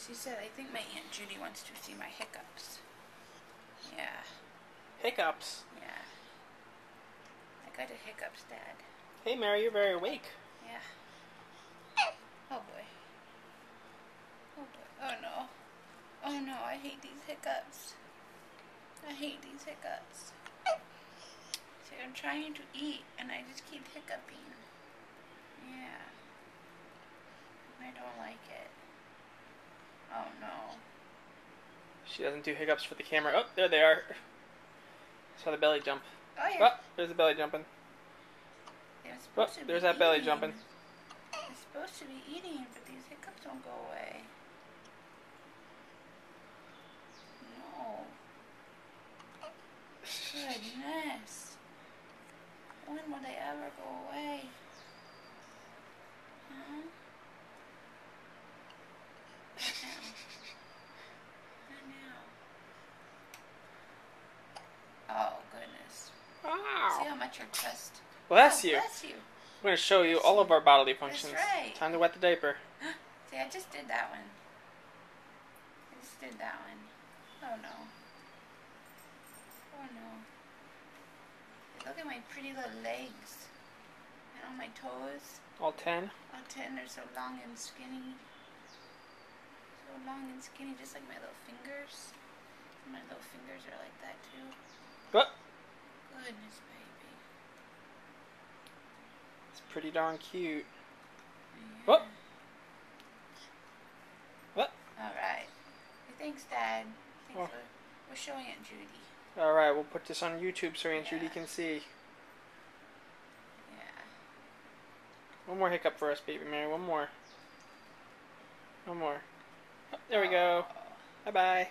She said, I think my Aunt Judy wants to see my hiccups. Yeah. Hiccups? Yeah. I got a hiccups, Dad. Hey, Mary, you're very awake. Yeah. Oh, boy. Oh, boy. Oh, no. Oh, no, I hate these hiccups. I hate these hiccups. See, I'm trying to eat, and I just keep hiccuping. Yeah. I don't like it. Oh, no. She doesn't do hiccups for the camera. Oh, there they are. Saw the belly jump. Oh, yeah. Oh, there's the belly jumping. Oh, there's that belly jumping. They're supposed to be eating, but these hiccups don't go away. No. Goodness. When will they ever go away? Huh? Not now. Oh, goodness. Wow. See how much your chest... Bless you. Bless you. We're going to show you all of our bodily functions. That's right. Time to wet the diaper. See, I just did that one. I just did that one. Oh, no. Oh, no. Look at my pretty little legs. And all my toes. All 10? All 10. They're so long and skinny. So long and skinny, just like my little fingers. My little fingers are like that, too. What? Goodness, baby. It's pretty darn cute. Yeah. What? What? Alright. Thanks, Dad. Thanks for showing Aunt Judy. Alright, we'll put this on YouTube so Aunt Judy can see. Yeah. One more hiccup for us, baby Mary. One more. One more. Oh, there we go. Bye-bye.